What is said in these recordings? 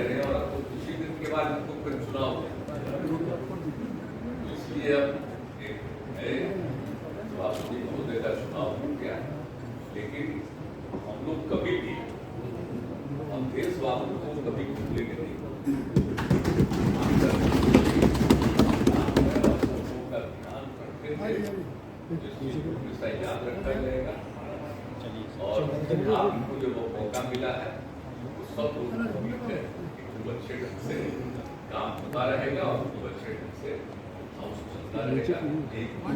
रहे हैं और अब तो कुछ ही दिन के बाद इनको फिर चुनाव है, इसलिए अब एक नए सभापति महोदय का चुनाव हो गया है। लेकिन हम लोग कभी भी हम देशवासियों को कभी भूलेंगे नहीं। का ध्यान रखते थे, जिसको हमेशा याद रखा जाएगा। और आपको जो वो मौका मिला है वो सब लोग उम्मीद है कि खूब अच्छे ढंग से काम होता रहेगा और खूब अच्छे ढंग से हाउस चलता रहेगा। और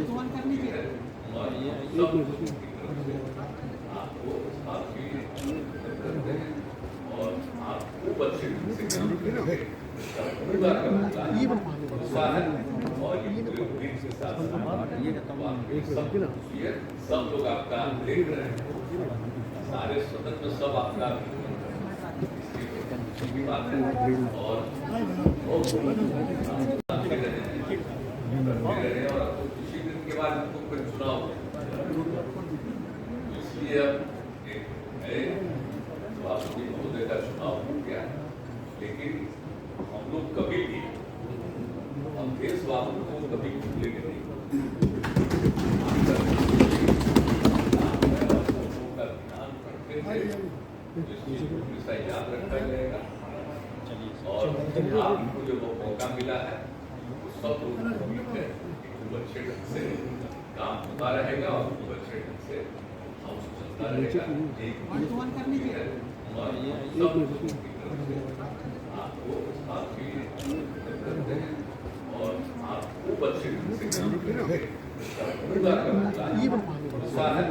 सब लोगों की तरफ से आपको आपकी करते हैं और आप खूब अच्छे ढंग से काम करेंगे। पूरा गुस्सा है और ये पूरे के साथ सब लोग आपका देख रहे हैं, सारे सदन में सब आपका बात है और अब तो कुछ ही दिन के बाद इनको फिर चुनाव है, इसलिए अब एक नए सभापति महोदय का चुनाव हो गया है। लेकिन हम लोग कभी भी हम देशवासियों को कभी भूलेंगे नहीं। का ध्यान रखते थे, जिसको हमेशा याद रखा जाएगा। और आपको जो वो मौका मिला है वो सब लोग उम्मीद है कि खूब अच्छे ढंग से काम होता रहेगा और खूब अच्छे ढंग से हाउस चलता रहेगा। और सब लोगों की तरफ से आपको आपकी करते हैं और आप खूब अच्छे ढंग से काम करेंगे। पूरा गुस्सा है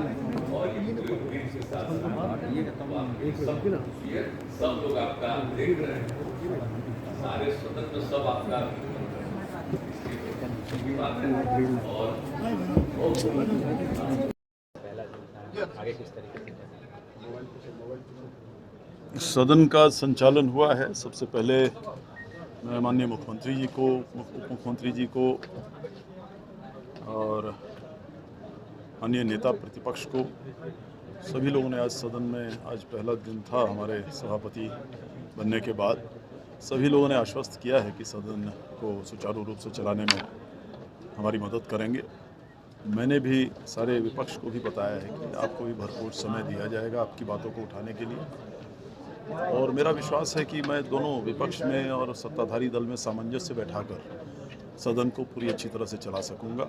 और ये पूरे के साथ सब लोग आपका देख रहे हैं, सारे सदन में सब आपका बात है और आगे किस तरीके से सदन का संचालन हुआ है। सबसे पहले मैं माननीय मुख्यमंत्री जी को, उप मुख्यमंत्री जी को और अन्य नेता प्रतिपक्ष को, सभी लोगों ने आज सदन में, आज पहला दिन था हमारे सभापति बनने के बाद, सभी लोगों ने आश्वस्त किया है कि सदन को सुचारू रूप से चलाने में हमारी मदद करेंगे। मैंने भी सारे विपक्ष को भी बताया है कि आपको भी भरपूर समय दिया जाएगा आपकी बातों को उठाने के लिए। और मेरा विश्वास है कि मैं दोनों विपक्ष में और सत्ताधारी दल में सामंजस्य बैठाकर सदन को पूरी अच्छी तरह से चला सकूंगा,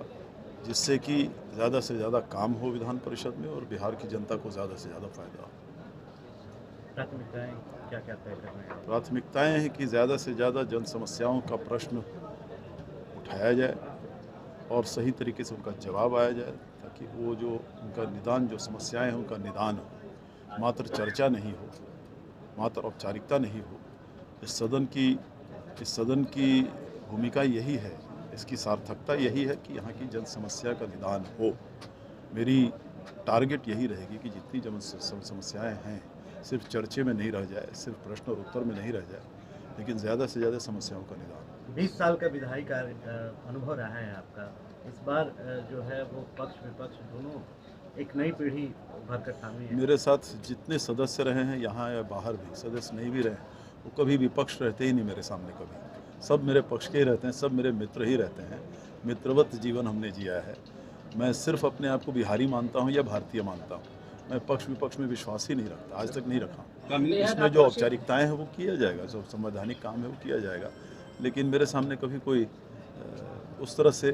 जिससे कि ज़्यादा से ज़्यादा काम हो विधान परिषद में और बिहार की जनता को ज़्यादा से ज़्यादा फायदा हो। प्राथमिकताएं क्या क्या तय करना है? प्राथमिकताएं हैं कि ज़्यादा से ज़्यादा जन समस्याओं का प्रश्न उठाया जाए और सही तरीके से उनका जवाब आया जाए, ताकि वो जो उनका निदान, जो समस्याएं हैं उनका निदान हो, मात्र चर्चा नहीं हो, मात्र औपचारिकता नहीं हो। इस सदन की भूमिका यही है, इसकी सार्थकता यही है कि यहाँ की जन समस्या का निदान हो। मेरी टारगेट यही रहेगी कि जितनी जन समस्याएं हैं सिर्फ चर्चे में नहीं रह जाए, सिर्फ प्रश्न और उत्तर में नहीं रह जाए, लेकिन ज़्यादा से ज़्यादा समस्याओं का निदान। 20 साल का विधायी कार्य अनुभव रहा है आपका, इस बार जो है वो पक्ष विपक्ष दोनों एक नई पीढ़ी उभर कर सामने है। मेरे साथ जितने सदस्य रहे हैं यहाँ या बाहर भी, सदस्य नहीं भी रहे, वो कभी विपक्ष रहते ही नहीं मेरे सामने, कभी सब मेरे पक्ष के ही रहते हैं, सब मेरे मित्र ही रहते हैं। मित्रवत जीवन हमने जिया है। मैं सिर्फ अपने आप को बिहारी मानता हूँ या भारतीय मानता हूँ, मैं पक्ष विपक्ष में विश्वास ही नहीं रखता, आज तक नहीं रखा। इसमें जो औपचारिकताएं हैं वो किया जाएगा, जो संवैधानिक काम है वो किया जाएगा, लेकिन मेरे सामने कभी कोई उस तरह से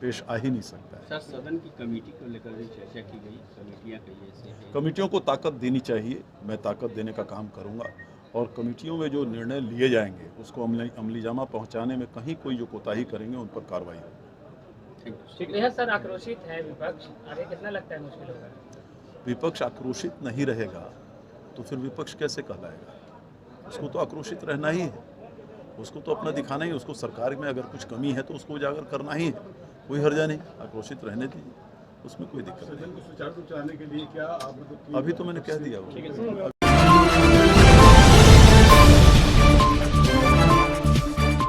पेश आ ही नहीं सकता है। सर, सदन की कमेटी को लेकर भी चर्चा की गई, कमेटियां कई ऐसी हैं। कमेटियों को ताकत देनी चाहिए, मैं ताकत देने का काम करूंगा और कमेटियों में जो निर्णय लिए जाएंगे उसको अमलीजामा पहुंचाने में कहीं कोई जो कोताही करेंगे उन पर कार्रवाई होगी। ठीक है सर, आक्रोशित है विपक्ष, आगे कितना लगता है मुश्किल होगा? विपक्ष आक्रोशित नहीं रहेगा तो फिर विपक्ष कैसे कहलाएगा? उसको तो आक्रोशित रहना ही है, उसको तो अपना दिखाना ही, उसको सरकार में अगर कुछ कमी है तो उसको उजागर करना ही है, कोई हर्जा नहीं, आक्रोशित रहने दीजिए, उसमें कोई दिक्कत नहीं। सुचारू चलाने के लिए क्या आप अभी तो मैंने कह दिया वो।